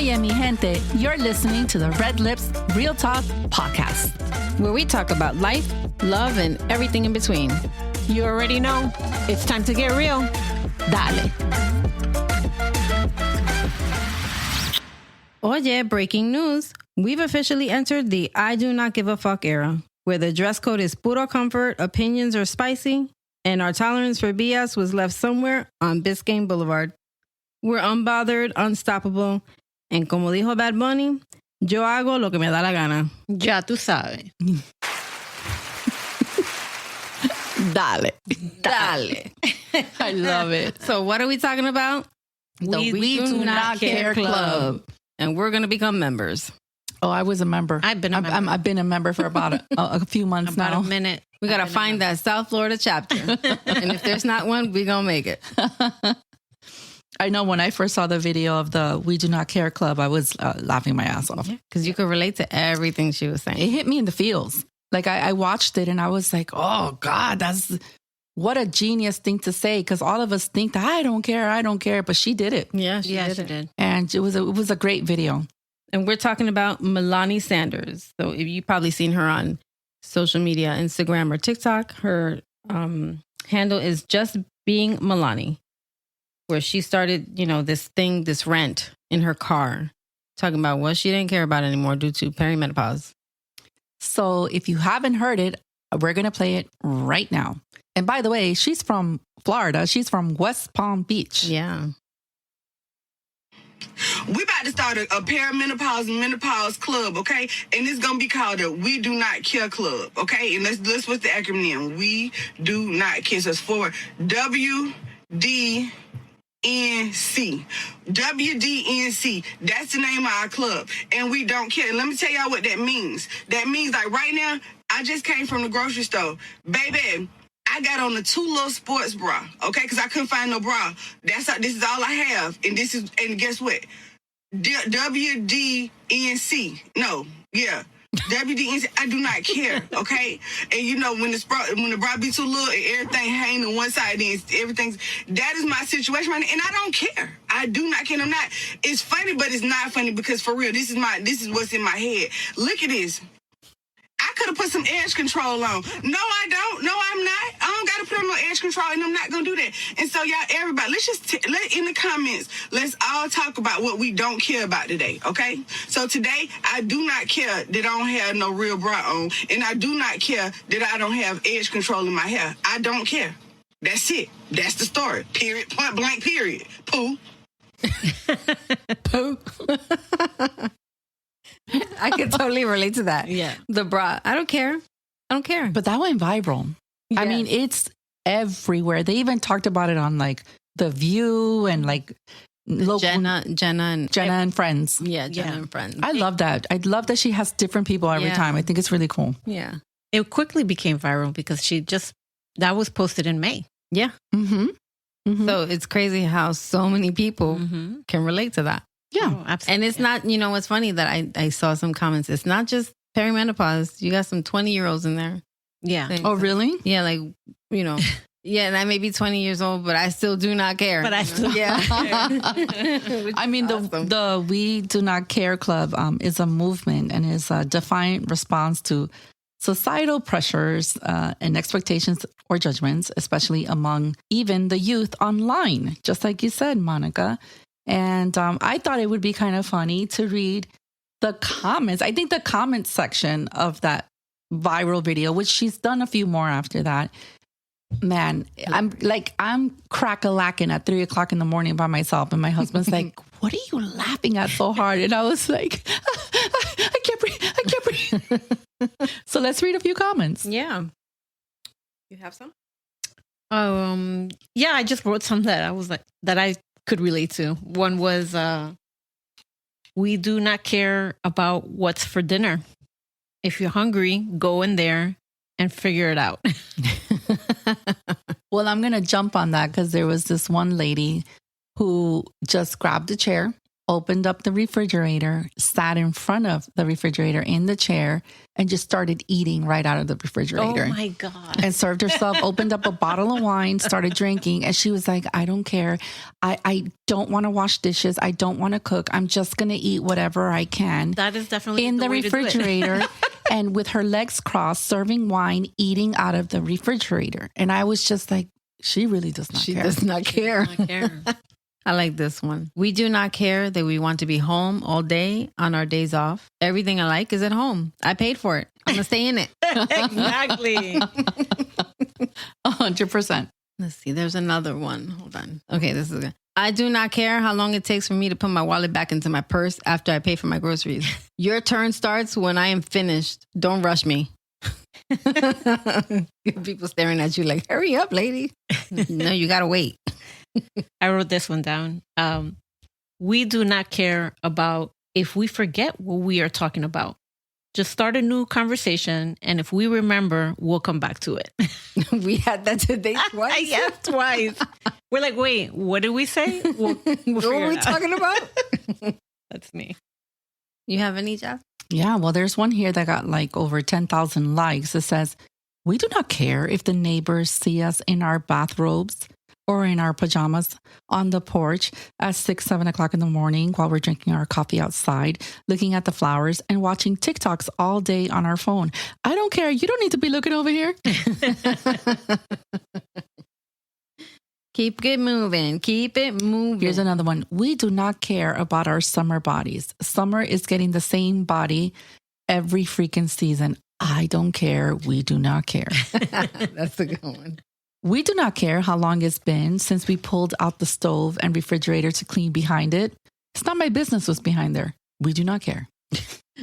Oye, mi gente, you're listening to the Red Lips Real Talk podcast, where we talk about life, love, and everything in between. You already know. It's time to get real. Dale. Oye, breaking news. We've officially entered the I do not give a fuck era, where the dress code is puro comfort, opinions are spicy, and our tolerance for BS was left somewhere on Biscayne Boulevard. We're unbothered, unstoppable, and como dijo Bad Bunny, yo hago lo que me da la gana. Ya tú sabes. Dale. Dale. I love it. So what are we talking about? The We Do Not Care Club. And we're going to become members. Oh, I was a member. I've been a member. I've been a member for about a few months about now. A minute. We got to find that South Florida chapter. And if there's not one, we going to make it. I know when I first saw the video of the We Do Not Care Club, I was laughing my ass off. Because you could relate to everything she was saying. It hit me in the feels. Like I watched it and I was like, oh God, what a genius thing to say. Because all of us think that I don't care. But she did it. Yeah, she did. And it was a great video. And we're talking about Melani Sanders. So if you've probably seen her on social media, Instagram or TikTok, her handle is Just Being Melani, where she started, this rant in her car, talking about what she didn't care about anymore due to perimenopause. So if you haven't heard it, we're going to play it right now. And by the way, she's from Florida. She's from West Palm Beach. Yeah. We about to start a perimenopause and menopause club, okay? And it's going to be called the We Do Not Care Club, okay? And let's what's the acronym? We Do Not Care. So it's for WDNC. WDNC. That's the name of our club. And we don't care. Let me tell y'all what that means. That means, like, right now, I just came from the grocery store. Baby, I got on the 2 little sports bra, okay? Because I couldn't find no bra. This is all I have. And guess what? WDNC. No, yeah. WDNC, I do not care, okay? And when the bra be too little and everything hanging on one side, then that is my situation right now, and I don't care. I do not care. I'm not. It's funny, but it's not funny because for real, this is what's in my head. Look at this. I could have put some edge control on. No, I don't. No, I'm not. I don't got to put on no edge control, and I'm not going to do that. And so, y'all, everybody, let's just, in the comments, let's all talk about what we don't care about today, okay? So today, I do not care that I don't have no real bra on, and I do not care that I don't have edge control in my hair. I don't care. That's it. That's the story. Period. Point blank, period. Pooh. Pooh. I could totally relate to that. Yeah. The bra. I don't care. But that went viral. Yes. I mean, it's everywhere. They even talked about it on like The View and like local Jenna and Friends. Yeah, Jenna and Friends. I love that. I love that she has different people every time. I think it's really cool. Yeah. It quickly became viral because that was posted in May. Yeah. Mm-hmm. Mm-hmm. So it's crazy how so many people can relate to that. Yeah. Oh, absolutely. And it's not, it's funny that I saw some comments. It's not just perimenopause. You got some 20-year-olds in there. Yeah. Things. Oh, really? Yeah, like, yeah, and I may be 20 years old, but I still do not care. But I still yeah. I mean, awesome. the We Do Not Care Club is a movement and is a defiant response to societal pressures and expectations or judgments, especially among even the youth online, just like you said, Monica. And I thought it would be kind of funny to read the comments. I think the comment section of that viral video, which she's done a few more after that. Man, I'm crack-a-lacking at 3:00 in the morning by myself. And my husband's like, what are you laughing at so hard? And I was like, I can't breathe. So let's read a few comments. Yeah. You have some? Yeah, I just wrote some that I was like, that I could relate to. One was, we do not care about what's for dinner. If you're hungry, go in there and figure it out. Well, I'm going to jump on that because there was this one lady who just grabbed a chair, opened up the refrigerator, sat in front of the refrigerator in the chair, and just started eating right out of the refrigerator. Oh my God. And served herself, opened up a bottle of wine, started drinking. And she was like, I don't care. I don't want to wash dishes. I don't want to cook. I'm just going to eat whatever I can. That is definitely in the way to do it. refrigerator. And with her legs crossed, serving wine, eating out of the refrigerator. And I was just like, she really does not She care. does not care. I don't care. I like this one. We do not care that we want to be home all day on our days off. Everything I like is at home. I paid for it. I'm going to stay in it. Exactly. 100%. Let's see. There's another one. Hold on. Okay, this is good. I do not care how long it takes for me to put my wallet back into my purse after I pay for my groceries. Your turn starts when I am finished. Don't rush me. People staring at you like, hurry up, lady. No, you got to wait. I wrote this one down. We do not care about if we forget what we are talking about. Just start a new conversation, and if we remember, we'll come back to it. We had that today twice. Yes, twice. We're like, wait, what did we say? We'll What figure were we it out. talking about? That's me. You have any, Jeff? Yeah, well, there's one here that got like over 10,000 likes. It says, we do not care if the neighbors see us in our bathrobes or in our pajamas on the porch at 6, 7 o'clock in the morning while we're drinking our coffee outside, looking at the flowers and watching TikToks all day on our phone. I don't care. You don't need to be looking over here. Keep it moving. Keep it moving. Here's another one. We do not care about our summer bodies. Summer is getting the same body every freaking season. I don't care. We do not care. That's a good one. We do not care how long it's been since we pulled out the stove and refrigerator to clean behind it. It's not my business what's behind there. We do not care.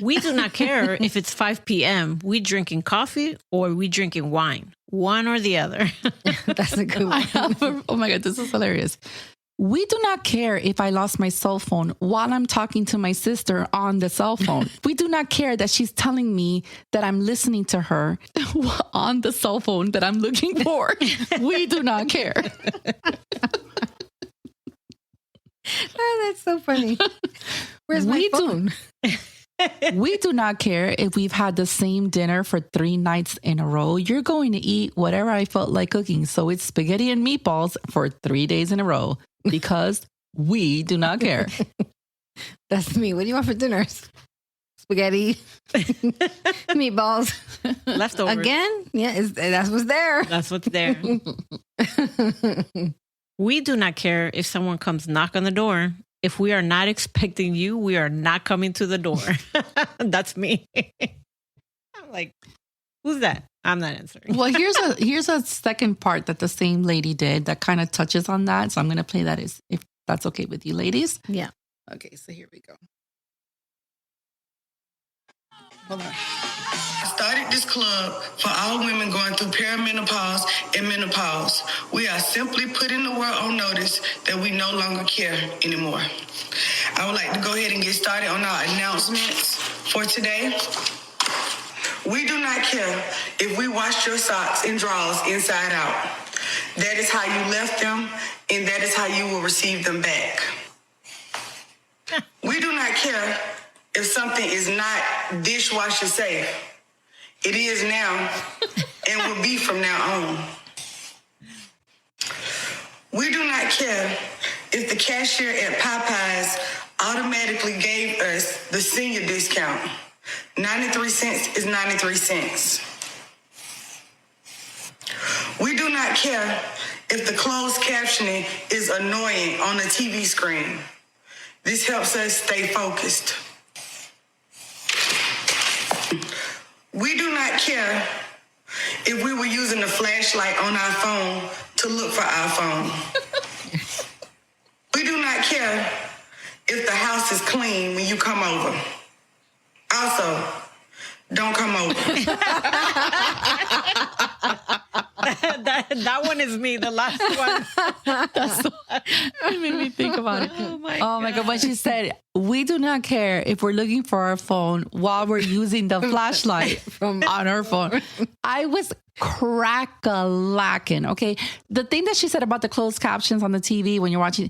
We do not care if it's 5 p.m. We drinking coffee or we drinking wine. One or the other. That's a good one. Oh my God, this is hilarious. We do not care if I lost my cell phone while I'm talking to my sister on the cell phone. We do not care that she's telling me that I'm listening to her on the cell phone that I'm looking for. We do not care. Oh, that's so funny. Where's my We do- phone? We do not care if we've had the same dinner for 3 nights in a row. You're going to eat whatever I felt like cooking. So it's spaghetti and meatballs for 3 days in a row because we do not care. That's me. What do you want for dinners? Spaghetti, meatballs. Leftovers. Again? Yeah, that's what's there. That's what's there. We do not care if someone comes knock on the door. If we are not expecting you, we are not coming to the door. That's me. I'm like, who's that? I'm not answering. Well, here's a second part that the same lady did that kind of touches on that. So I'm going to play that if that's okay with you ladies. Yeah. Okay, so here we go. Hold on. I started this club for all women going through perimenopause and menopause. We are simply putting the world on notice that we no longer care anymore. I would like to go ahead and get started on our announcements for today. We do not care if we wash your socks and drawers inside out. That is how you left them, and that is how you will receive them back. We do not care if something is not dishwasher safe. It is now and will be from now on. We do not care if the cashier at Popeyes automatically gave us the senior discount. 93 cents is 93 cents. We do not care if the closed captioning is annoying on the TV screen. This helps us stay focused. We do not care if we were using a flashlight on our phone to look for our phone. We do not care if the house is clean when you come over. Also, don't come over. that one is me, the last one. It made me think about it. Oh my God. When she said, we do not care if we're looking for our phone while we're using the flashlight on our phone. I was crack-a-lacking. Okay. The thing that she said about the closed captions on the TV when you're watching,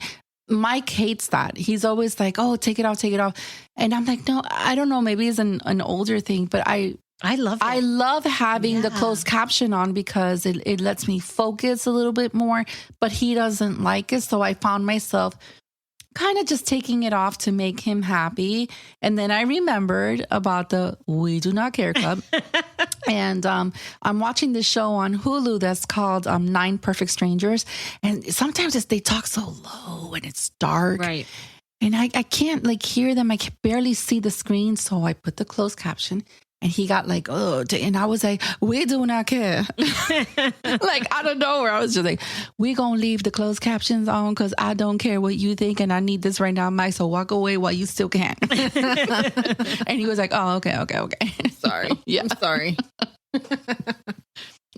Mike hates that. He's always like, oh, take it off, take it off. And I'm like, no, I don't know. Maybe it's an older thing, but I love it. I love having the closed caption on because it lets me focus a little bit more, but he doesn't like it. So I found myself kind of just taking it off to make him happy. And then I remembered about the We Do Not Care Club. And I'm watching this show on Hulu that's called 9 Perfect Strangers. And sometimes they talk so low and it's dark. Right. And I can't like hear them. I can barely see the screen. So I put the closed caption. And he got like, oh, and I was like, we do not care. Like out of nowhere, I was just like, we gonna leave the closed captions on because I don't care what you think, and I need this right now, Mike. So walk away while you still can. And he was like, oh, okay. Sorry. Yeah. I'm sorry.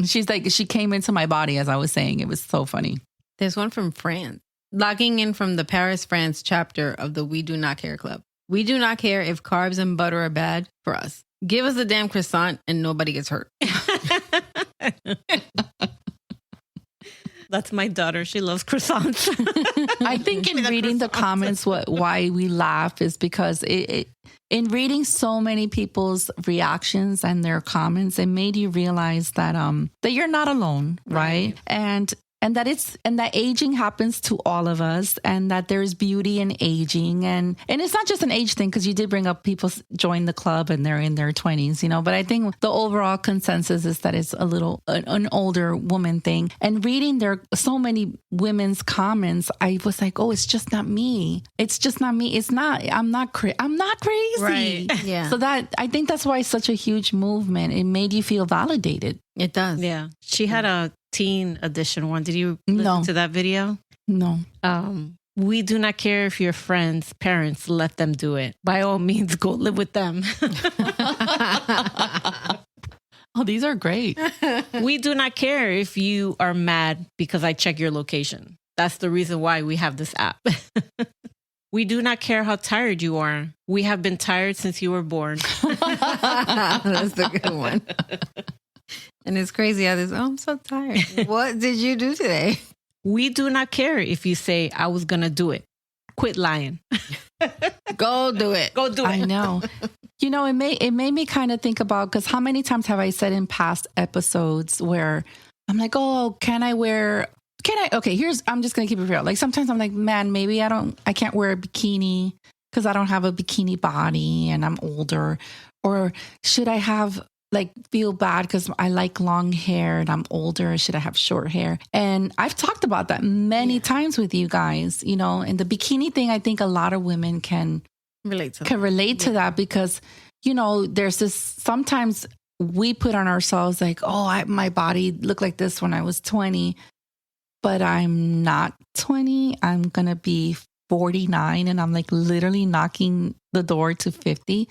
She's like, she came into my body as I was saying. It was so funny. There's one from France. Logging in from the Paris, France chapter of the We Do Not Care Club. We do not care if carbs and butter are bad for us. Give us a damn croissant and nobody gets hurt. That's my daughter. She loves croissants. I think in reading the comments, why we laugh is because in reading so many people's reactions and their comments, it made you realize that that you're not alone, right? And that aging happens to all of us, and that there's beauty in aging, and it's not just an age thing, because you did bring up people join the club and they're in their 20s, you know. But I think the overall consensus is that it's a little an older woman thing. And reading there so many women's comments, I was like, oh, it's just not me. It's just not me. It's not. I'm not crazy. Right. Yeah. So that I think that's why it's such a huge movement. It made you feel validated. It does. Yeah. She had a teen edition one. Did you listen to that video? No. We do not care if your friends' parents let them do it. By all means, go live with them. Oh, these are great. We do not care if you are mad because I check your location. That's the reason why we have this app. We do not care how tired you are. We have been tired since you were born. That's the good one. And it's crazy how this, I'm so tired. What did you do today? We do not care if you say, I was going to do it. Quit lying. Go do it. Go do it. I know. You know, it made me kind of think about, because how many times have I said in past episodes where I'm like, oh, I'm just going to keep it real. Like sometimes I'm like, man, maybe I can't wear a bikini because I don't have a bikini body and I'm older. Or should I feel bad because I like long hair and I'm older? Should I have short hair? And I've talked about that many times with you guys, you know, and the bikini thing, I think a lot of women can relate to that because, you know, there's this, sometimes we put on ourselves like, oh, my body looked like this when I was 20, but I'm not 20. I'm going to be 49 and I'm like literally knocking the door to 50.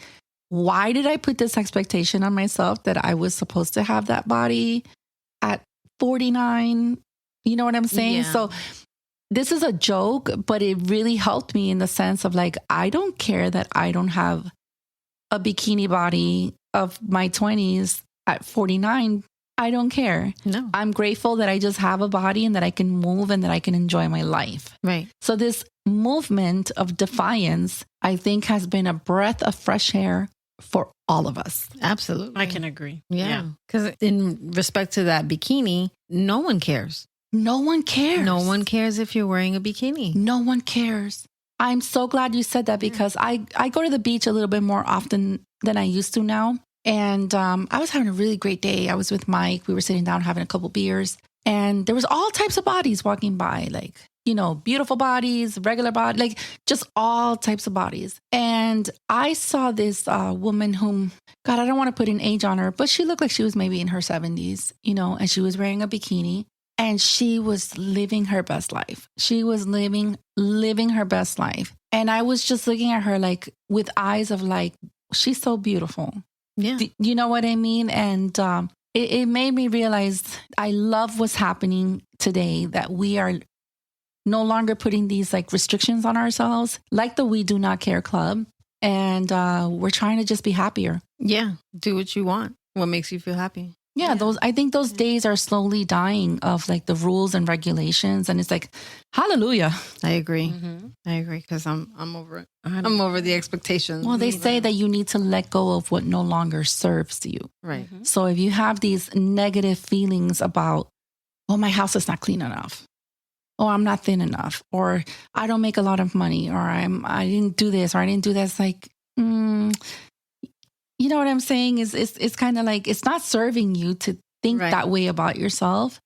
Why did I put this expectation on myself that I was supposed to have that body at 49? You know what I'm saying? Yeah. So this is a joke, but it really helped me in the sense of like, I don't care that I don't have a bikini body of my 20s at 49. I don't care. No. I'm grateful that I just have a body and that I can move and that I can enjoy my life. Right. So this movement of defiance, I think, has been a breath of fresh air for all of us. Absolutely. I can agree. Yeah. Because in respect to that bikini, no one cares. No one cares. No one cares if you're wearing a bikini. No one cares. I'm so glad you said that because I go to the beach a little bit more often than I used to now. And I was having a really great day. I was with Mike. We were sitting down having a couple beers. And there was all types of bodies walking by, like, you know, beautiful bodies, regular body, like just all types of bodies. And I saw this woman whom, God, I don't want to put an age on her, but she looked like she was maybe in her 70s, you know, and she was wearing a bikini and she was living her best life. She was living her best life. And I was just looking at her like with eyes of like, she's so beautiful. Yeah. You know what I mean? And it made me realize I love what's happening today, that we are no longer putting these like restrictions on ourselves, like the We Do Not Care Club. And we're trying to just be happier. Yeah. Do what you want. What makes you feel happy. Yeah, I think those days are slowly dying of like the rules and regulations, and it's like, hallelujah. I agree. Mm-hmm. I agree because I'm over it. I'm over the expectations. Well, they say that you need to let go of what no longer serves you. Right. So if you have these negative feelings about, well, my house is not clean enough, or I'm not thin enough, or I don't make a lot of money, or I didn't do this, or I didn't do that, it's like, you know what I'm saying? It's kind of like, it's not serving you to think that way about yourself.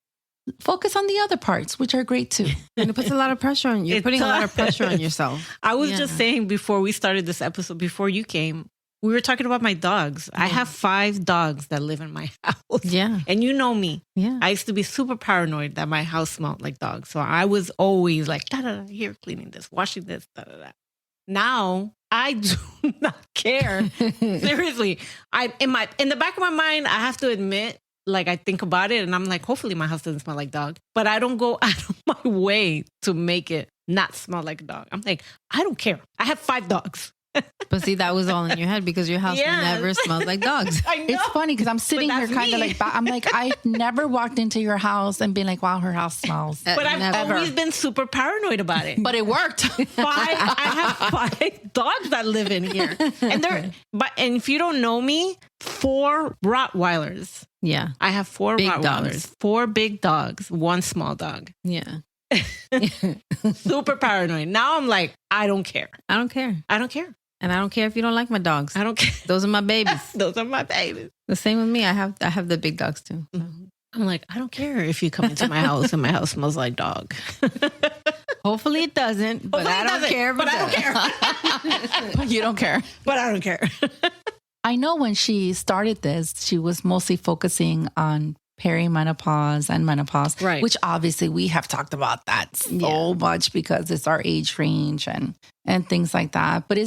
Focus on the other parts, which are great too. And it puts a lot of pressure on you. You're putting a lot of pressure on yourself. I was just saying before we started this episode, before you came, we were talking about my dogs. I have 5 dogs that live in my house. Yeah. And you know me. Yeah. I used to be super paranoid that my house smelled like dogs. So I was always like, here, cleaning this, washing this, Now I do not care. Seriously. In the back of my mind, I have to admit, like I think about it and I'm like, hopefully my house doesn't smell like dog. But I don't go out of my way to make it not smell like a dog. I'm like, I don't care. I have 5 dogs. But see, that was all in your head because your house never smelled like dogs. I know. It's funny because I'm sitting here kind of like, I'm like, I've never walked into your house and been like, wow, her house smells. But I've always been super paranoid about it. But it worked. I have 5 dogs that live in here. And if you don't know me, 4 Rottweilers. Yeah. I have 4 big Rottweilers. Dogs. 4 big dogs, 1 small dog. Yeah. Super paranoid. Now I'm like, I don't care. I don't care. I don't care. And I don't care if you don't like my dogs. I don't care. Those are my babies. Those are my babies. The same with me. I have the big dogs too. So. I'm like, I don't care if you come into my house and my house smells like dog. Hopefully it doesn't, but I don't care. But I don't care. But you don't care. But I don't care. I know when she started this, she was mostly focusing on perimenopause and menopause, right? Which obviously we have talked about that so much because it's our age range and things like that. But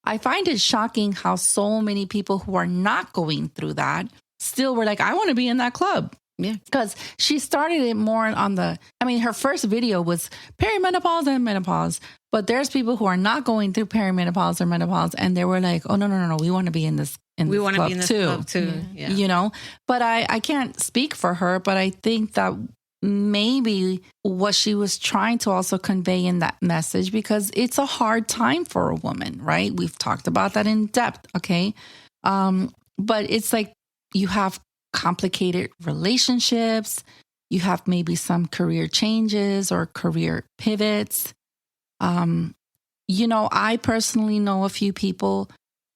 I find it shocking how so many people who are not going through that still were like, I want to be in that club. Yeah. Because she started it more on her first video was perimenopause and menopause. But there's people who are not going through perimenopause or menopause. And they were like, oh, no. We want to be in this we want to be in this club too. Yeah. You know, but I can't speak for her. But I think that maybe what she was trying to also convey in that message, because it's a hard time for a woman, right? We've talked about that in depth. Okay. But it's like you have complicated relationships. You have maybe some career changes or career pivots. I personally know a few people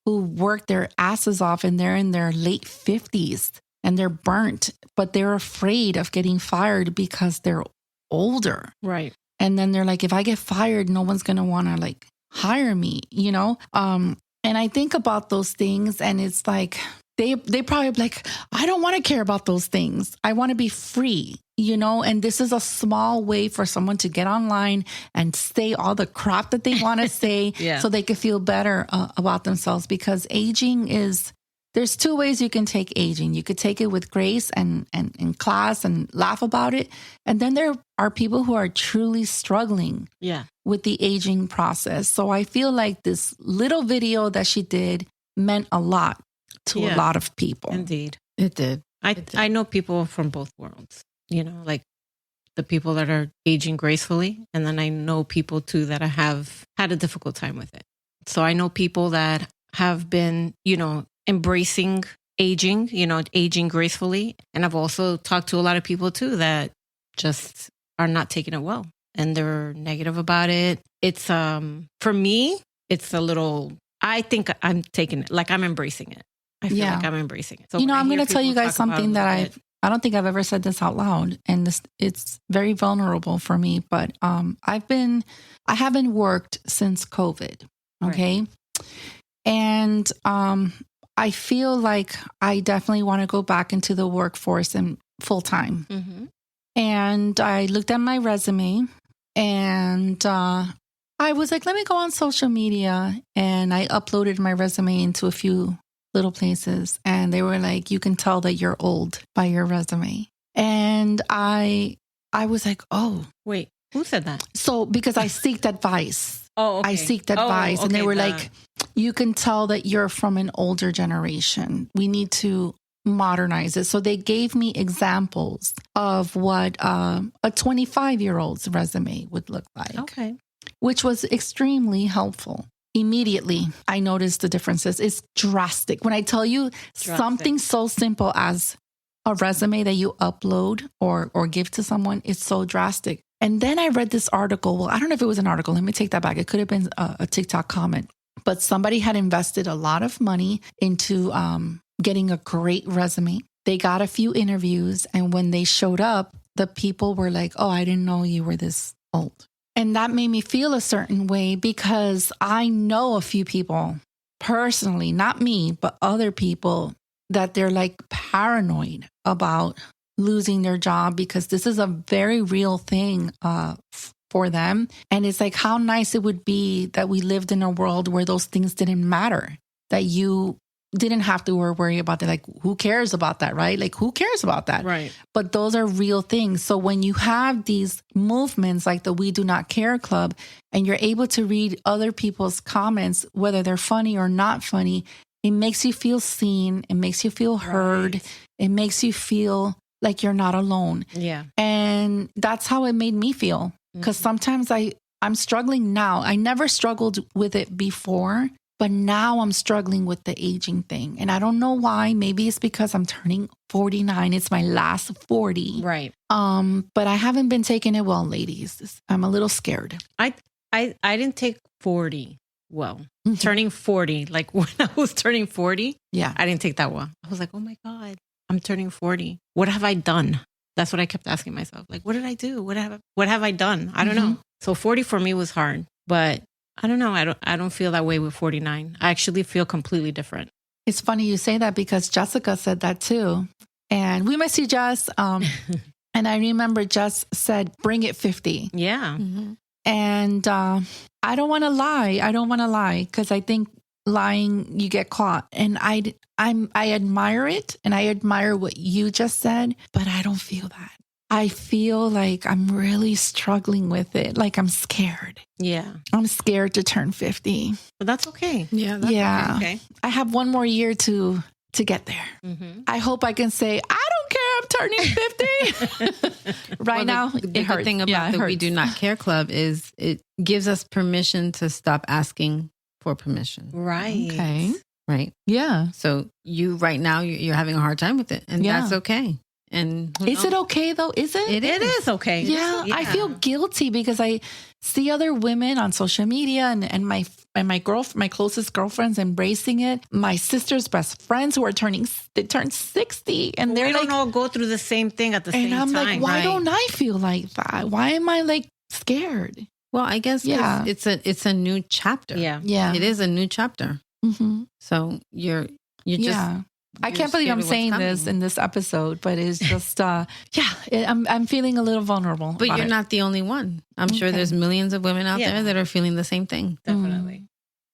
who work their asses off and they're in their late 50s and they're burnt, but they're afraid of getting fired because they're older. Right. And then they're like, if I get fired, no one's going to want to like hire me, And I think about those things and it's like, they probably be like, I don't want to care about those things. I want to be free, and this is a small way for someone to get online and say all the crap that they want to say so they can feel better about themselves, because aging there's 2 ways you can take aging. You could take it with grace and in class and laugh about it. And then there are people who are truly struggling with the aging process. So I feel like this little video that she did meant a lot to a lot of people. Indeed. It did. I know people from both worlds, like the people that are aging gracefully. And then I know people too that have had a difficult time with it. So I know people that have been, embracing aging, aging gracefully. And I've also talked to a lot of people too that just are not taking it well and they're negative about it. It's, for me, it's a little, I think I'm taking it, like I'm embracing it. I feel like I'm embracing it. So I'm going to tell you guys something that I don't think I've ever said this out loud, and it's very vulnerable for me, but I haven't worked since COVID. Okay. Right. And I feel like I definitely want to go back into the workforce and full time. Mm-hmm. And I looked at my resume and I was like, let me go on social media, and I uploaded my resume into a few little places, and they were like, you can tell that you're old by your resume. And I was like, oh, wait, who said that? So because I seeked advice. Oh, okay. I seeked advice, and they were like, you can tell that you're from an older generation. We need to modernize it. So they gave me examples of what a 25-year-old's resume would look like, Okay. which was extremely helpful. Immediately, I noticed the differences. It's drastic. When I tell you something so simple as a resume that you upload or give to someone, it's so drastic. And then I read this article. Well, I don't know if it was an article. Let me take that back. It could have been a TikTok comment. But somebody had invested a lot of money into getting a great resume. They got a few interviews. And when they showed up, the people were like, oh, I didn't know you were this old. And that made me feel a certain way because I know a few people personally, not me, but other people, that they're like paranoid about losing their job because this is a very real thing for them. And it's like how nice it would be that we lived in a world where those things didn't matter, that you didn't have to worry about that. Like, who cares about that, right? Like, who cares about that? Right. But those are real things. So when you have these movements like the We Do Not Care Club, and you're able to read other people's comments, whether they're funny or not funny, it makes you feel seen. It makes you feel heard. Right. It makes you feel like you're not alone. Yeah. And that's how it made me feel. Because sometimes I'm struggling now. I never struggled with it before, but now I'm struggling with the aging thing. And I don't know why. Maybe it's because I'm turning 49. It's my last 40. Right. But I haven't been taking it well, ladies. I'm a little scared. I didn't take 40 well. Turning 40, like when I was turning 40, Yeah. I didn't take that well. I was like, oh my God, I'm turning 40. What have I done? That's what I kept asking myself. Like, what did I do? What have I done? I don't know. So 40 for me was hard, but I don't know. I don't feel that way with 49. I actually feel completely different. It's funny you say that because Jessica said that too. And we miss you, Jess. And I remember Jess said, bring it 50. Yeah. And I don't want to lie because I think lying, you get caught. And I admire it. And I admire what you just said, but I don't feel that. I feel like I'm really struggling with it. Like I'm scared. Yeah. I'm scared to turn 50. But that's okay. Yeah. Yeah. Okay. I have one more year to get there. I hope I can say, I don't care, I'm turning 50. Right now, the it good hurts. thing about the We Do Not Care Club is it gives us permission to stop asking for permission. Right. Okay. Right. Yeah. So right now you're having a hard time with it, and that's okay. And is it okay though? Is it? It is okay. Yeah, I feel guilty because I see other women on social media and my closest girlfriends embracing it. My sister's best friends who are turning 60 and we don't all go through the same thing at the same time. And I'm like, why don't I feel like that? Why am I like scared? Well, I guess it's a new chapter. Yeah. Yeah. It is a new chapter. So you're just I can't believe I'm saying this in this episode, but it's just, I'm feeling a little vulnerable. But you're not the only one. I'm sure there's millions of women out there that are feeling the same thing. Definitely.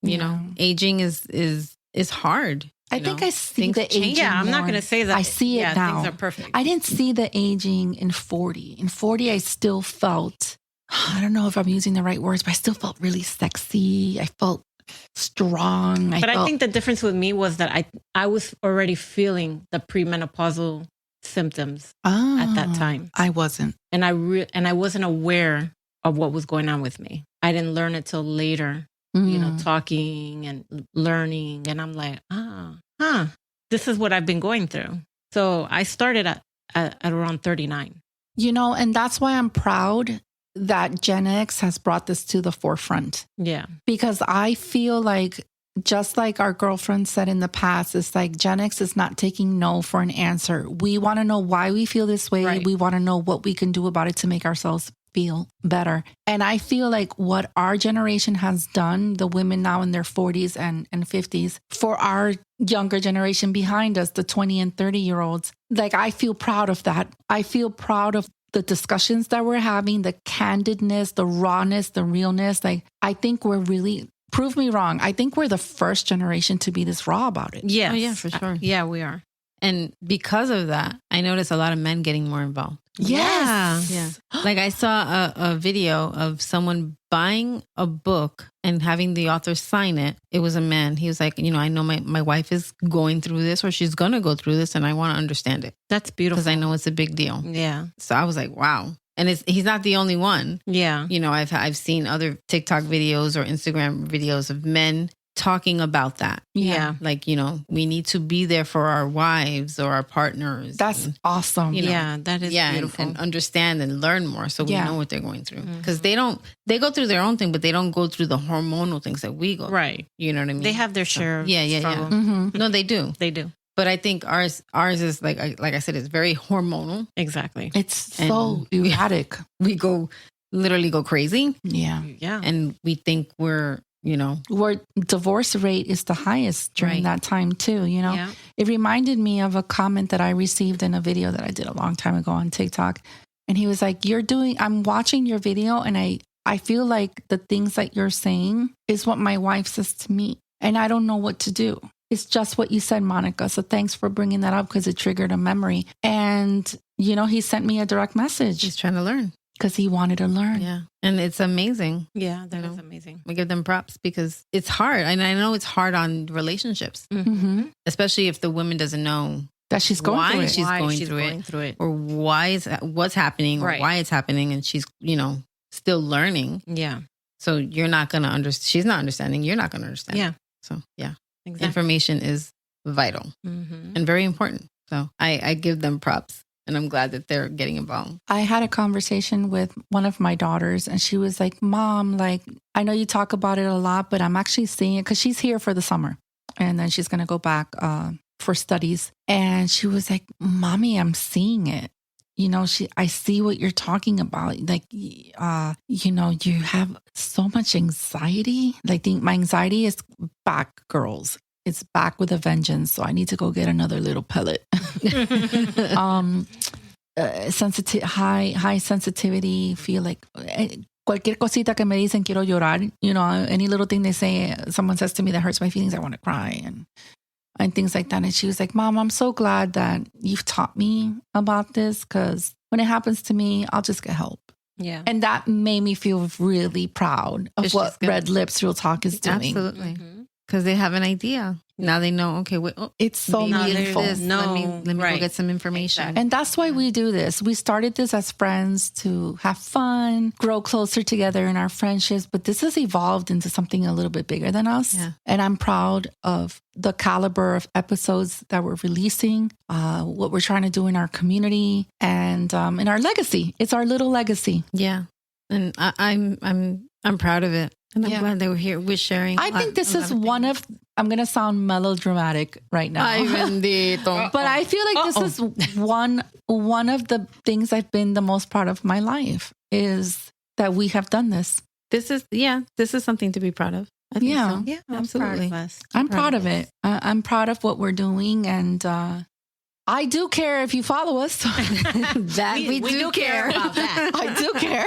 You know, aging is hard. I think I see the aging. Yeah, I'm not more. going to say that. I see it now. Things are perfect. I didn't see the aging in 40. In 40, I still felt, I don't know if I'm using the right words, but I still felt really sexy. I felt strong. I think the difference with me was that I was already feeling the premenopausal symptoms at that time. I wasn't. And I wasn't aware of what was going on with me. I didn't learn it till later, talking and learning. And I'm like, this is what I've been going through. So I started at around 39. And that's why I'm proud that Gen X has brought this to the forefront. Yeah. Because I feel like, just like our girlfriend said in the past, it's like Gen X is not taking no for an answer. We want to know why we feel this way. Right. We want to know what we can do about it to make ourselves feel better. And I feel like what our generation has done, the women now in their 40s and 50s, for our younger generation behind us, the 20 and 30-year-olds, like I feel proud of that. I feel proud of the discussions that we're having, the candidness, the rawness, the realness. Like, I think we're really, prove me wrong, I think we're the first generation to be this raw about it. Yes. Oh, yeah, for sure. Yeah, we are. And because of that, I noticed a lot of men getting more involved. Yes. Yeah. Like I saw a video of someone buying a book and having the author sign it. It was a man. He was like, I know my wife is going through this or she's going to go through this and I want to understand it. That's beautiful. Because I know it's a big deal. Yeah. So I was like, wow. And he's not the only one. Yeah. I've seen other TikTok videos or Instagram videos of men talking about that. Yeah. Like, we need to be there for our wives or our partners. That's awesome. Yeah, that is beautiful. And understand and learn more so we know what they're going through. Because they go through their own thing, but they don't go through the hormonal things that we go through. Right. You know what I mean? They have their share of struggle. Mm-hmm. No, they do. They do. But I think ours is like I said, it's very hormonal. Exactly. It's so erratic. We literally go crazy. Yeah. Yeah. And we think we're, Where divorce rate is the highest during that time too, Yeah. It reminded me of a comment that I received in a video that I did a long time ago on TikTok. And he was like, I'm watching your video and I feel like the things that you're saying is what my wife says to me. And I don't know what to do. It's just what you said, Monica. So thanks for bringing that up because it triggered a memory. And, he sent me a direct message. He's trying to learn. Because he wanted to learn. Yeah. And it's amazing. Yeah, that is amazing. We give them props because it's hard. And I know it's hard on relationships, Mm-hmm. especially if the woman doesn't know That she's going why through it. she's Why going she's through going it through it. or what's happening or Right. why it's happening. And she's, still learning. Yeah. So you're not going to understand. She's not understanding. You're not going to understand. Yeah. So yeah, Exactly. information is vital Mm-hmm. and very important. So I give them props. And I'm glad that they're getting involved. I had a conversation with one of my daughters and she was like, Mom, like, I know you talk about it a lot, but I'm actually seeing it because she's here for the summer and then she's going to go back for studies. And she was like, Mommy, I'm seeing it. I see what you're talking about. Like, you have so much anxiety. Like my anxiety is back, girls. It's back with a vengeance. So I need to go get another little pellet. High sensitivity, feel like cualquier cosita que me dicen quiero llorar, any little thing they say, someone says to me that hurts my feelings, I want to cry and things like that. And she was like, Mom, I'm so glad that you've taught me about this because when it happens to me, I'll just get help. Yeah. And that made me feel really proud of what Red Lips Real Talk is doing. Absolutely. Mm-hmm. Because they have an idea. Now they know, okay, wait, It's so maybe meaningful. it is. Let me go get some information. And that's why we do this. We started this as friends to have fun, grow closer together in our friendships. But this has evolved into something a little bit bigger than us. Yeah. And I'm proud of the caliber of episodes that we're releasing, what we're trying to do in our community and in our legacy. It's our little legacy. Yeah. And I'm proud of it. And I'm glad they were here with sharing. I think this is one of, I'm going to sound melodramatic right now. Ay, bendito. But I feel like this is one of the things I've been the most proud of my life is that we have done this. This is something to be proud of. I think so. Yeah, absolutely. I'm proud of it. I'm proud of what we're doing. And I do care if you follow us. That we do care about that. I do care.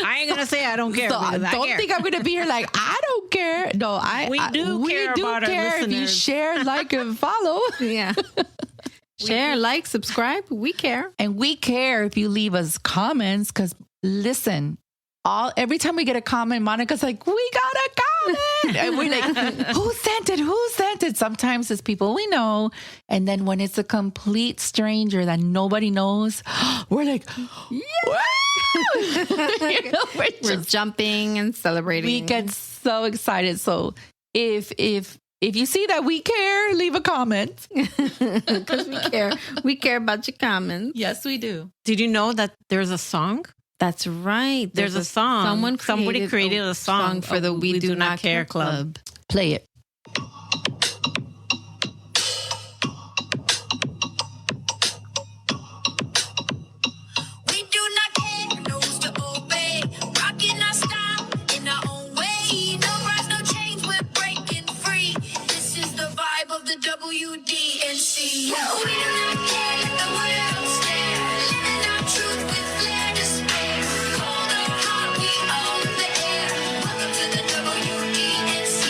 I ain't gonna say I don't care. So because I don't care. think I'm going to be here like, I don't care. No, We do care about our if you listeners. share, like, and follow. Yeah. Share, like, subscribe. We care. And we care if you leave us comments because listen, every time we get a comment, Monica's like, we got a comment. And we're like, who sent it? Who sent it? Sometimes it's people we know. And then when it's a complete stranger that nobody knows, we're like, yeah. We're jumping and celebrating. We get so excited. So if you see that we care, leave a comment. Because we care. We care about your comments. Yes, we do. Did you know that there's a song? That's right. There's a song. Somebody created a song for the We Do Not Care Club. Play it. We do not care, knows to obey. Rocking our style in our own way. No rise, no change, we're breaking free. This is the vibe of the WDNC. We do not care, let the world stare. Living our truth with flair to spare. Cold or hot, we own the air. Welcome to the WDNC.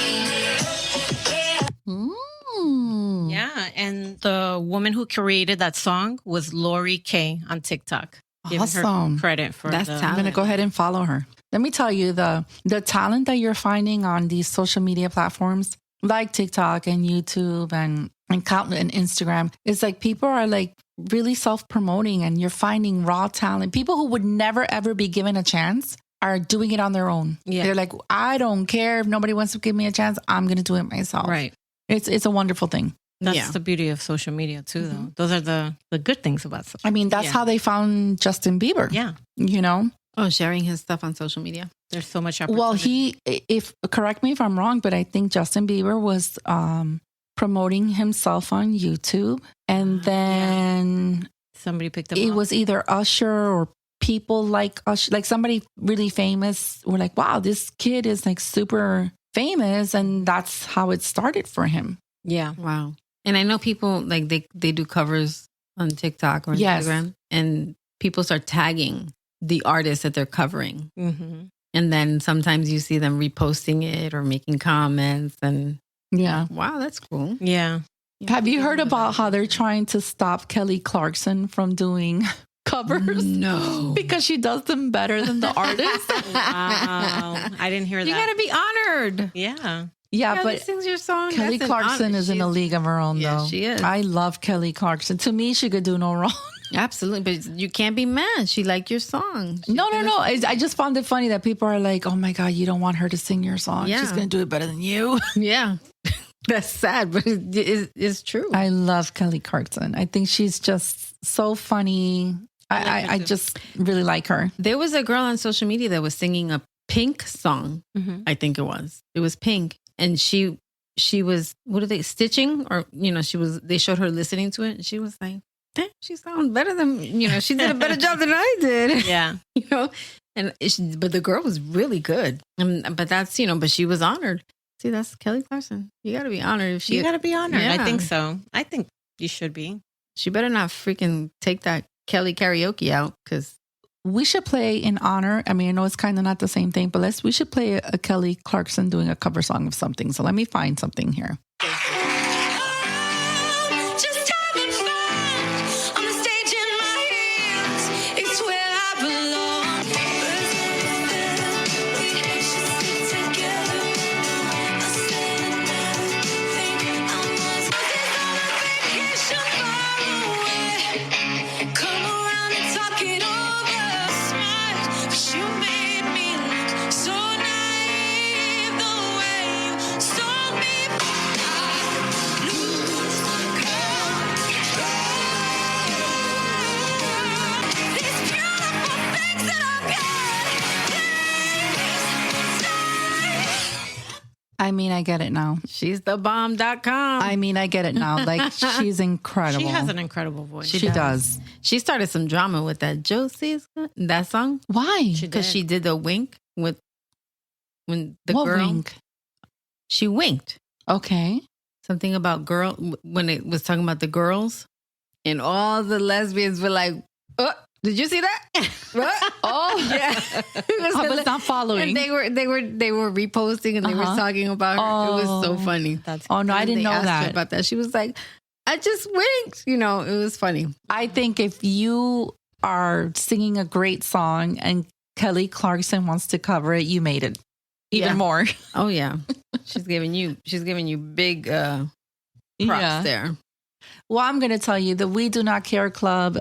Yeah. Yeah, And the woman who created that song was Lori K on TikTok. Giving her Awesome. credit for That's the, talent. I'm going to go ahead and follow her. Let me tell you, the talent that you're finding on these social media platforms like TikTok and YouTube and Instagram, it's like people are like really self-promoting, and you're finding raw talent. People who would never, ever be given a chance are doing it on their own. Yeah. They're like, I don't care if nobody wants to give me a chance. I'm going to do it myself. right. It's a wonderful thing. That's Yeah. the beauty of social media too, though. Those are the good things about social. I mean, that's Yeah. how they found Justin Bieber. Yeah. You know? Oh, sharing his stuff on social media. There's so much opportunity. Well, if correct me if I'm wrong, but I think Justin Bieber was promoting himself on YouTube, and then somebody picked him it up. was either Usher or people like Usher, like somebody really famous were like, wow, this kid is like super famous, and that's how it started for him. Yeah. Wow. And I know people like they do covers on TikTok or Yes. Instagram, and people start tagging the artist that they're covering. Mm-hmm. And then sometimes you see them reposting it or making comments, and Yeah. wow, that's cool. Yeah. Have you heard about how they're trying to stop Kelly Clarkson from doing covers? No. Because she does them better than the artist. Wow. I didn't hear that. You gotta be honored. Yeah. Yeah, Kelly but sings your song. Kelly That's an Clarkson honor. is in a She's- league of her own, Yeah, though. she is. I love Kelly Clarkson. To me, she could do no wrong. Absolutely, but you can't be mad. She liked your song. No. I just found it funny that people are like, oh my God, you don't want her to sing your song. Yeah. She's going to do it better than you. Yeah, that's sad, but it's true. I love Kelly Clarkson. I think she's just so funny. I just really like her. There was a girl on social media that was singing a Pink song. Mm-hmm. I think it was Pink, and she was, what are they, stitching, or they showed her listening to it, and she was like, she sounds better than, she did a better job than I did. Yeah. But the girl was really good. But that's, but she was honored. See, that's Kelly Clarkson. You got to be honored. If You got to be honored. Yeah. I think so. I think you should be. she better not freaking take that Kelly karaoke out, because We should play in honor. I mean, I know it's kind of not the same thing, but we should play a Kelly Clarkson doing a cover song of something. So let me find something here. Just having fun on the stage in my heels. It's where I belong. We should stick together. I said I never think I was. On a vacation far away. Come around and talk it over. Smile, 'cause you made me look so naive. The way you stole me. I mean, I get it now. she's the bomb.com. I mean, I get it now. Like, she's incredible. She has an incredible voice. She does. She started some drama with that Josie's, that song, Why? because she did the wink with when the What girl wink? she winked. Okay. Something about girl, when it was talking about the girls, and all the lesbians were like, did you see that? What? Oh, Yeah. I was not following. And they were reposting, and they were talking about her. It was so funny. That's Oh, no, I And didn't they know asked her that. about that. She was like, I just winked. It was funny. I think if you are singing a great song and Kelly Clarkson wants to cover it, you made it even Yeah. more. Oh yeah, she's giving you big props there. Well, I'm going to tell you the We Do Not Care Club.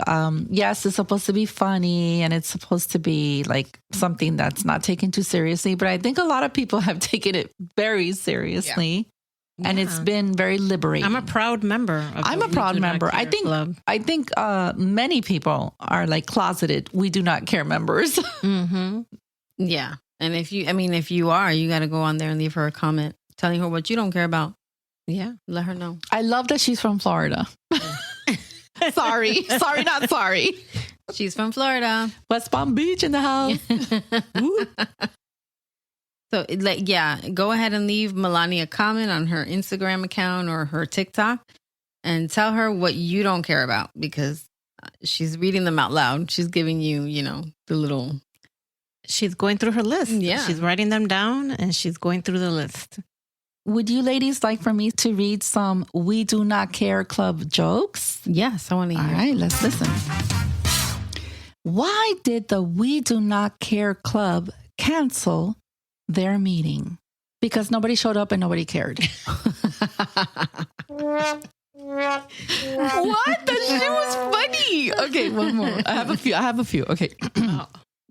Yes, it's supposed to be funny and it's supposed to be like something that's not taken too seriously. But I think a lot of people have taken it very seriously. And it's been very liberating. I'm a proud member. I'm a proud member. I think many people are like closeted We Do Not Care members. Mm-hmm. Yeah, and if you are, you got to go on there and leave her a comment telling her what you don't care about. Yeah. Let her know. I love that she's from Florida. Sorry, not sorry. She's from Florida. West Palm Beach in the house. So, go ahead and leave Melani a comment on her Instagram account or her TikTok and tell her what you don't care about, because she's reading them out loud. She's giving you, the little... She's going through her list. Yeah. She's writing them down and she's going through the list. would you ladies like for me to read some We Do Not Care Club jokes? Yes, I want to All hear. right, let's listen. Why did the We Do Not Care Club cancel their meeting? Because nobody showed up and nobody cared. What? That shit was funny. Okay, one more. I have a few. Okay.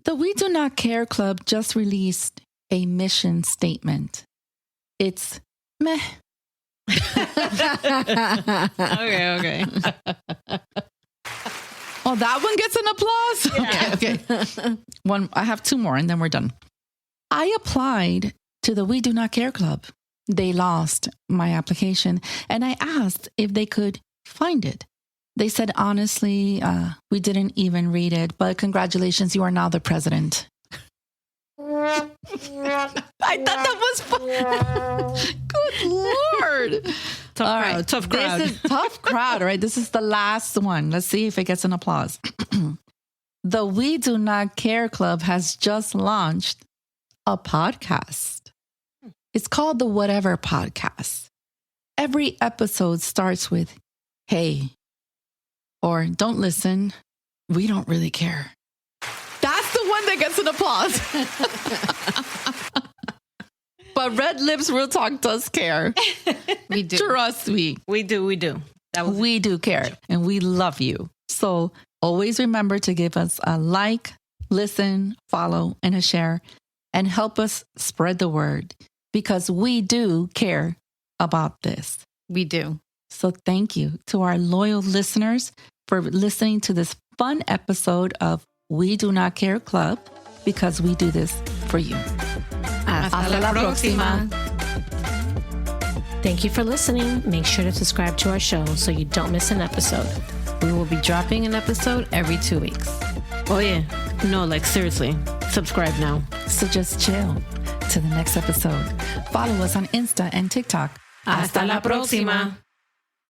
The We Do Not Care Club just released a mission statement. It's meh. Okay. Oh, that one gets an applause? Yeah. Okay. I have two more and then we're done. I applied to the We Do Not Care Club. They lost my application and I asked if they could find it. They said, honestly, we didn't even read it, but congratulations, you are now the president. I thought that was fun. Good Lord. Tough crowd. This is tough crowd, right? This is the last one. Let's see if it gets an applause. The We Do Not Care Club has just launched a podcast. It's called the Whatever Podcast. Every episode starts with, hey, or don't listen. We don't really care. That's the one that gets an applause. But Red Lips Real Talk does care. We do. Trust me. We do. We do care and we love you. So always remember to give us a like, listen, follow, and a share and help us spread the word because we do care about this. We do. So thank you to our loyal listeners for listening to this fun episode of We Do Not Care Club because we do this for you. Hasta la próxima. Thank you for listening. Make sure to subscribe to our show so you don't miss an episode. We will be dropping an episode every 2 weeks. Oh, yeah. No, like seriously. Subscribe now. So just chill to the next episode. Follow us on Insta and TikTok. Hasta la próxima.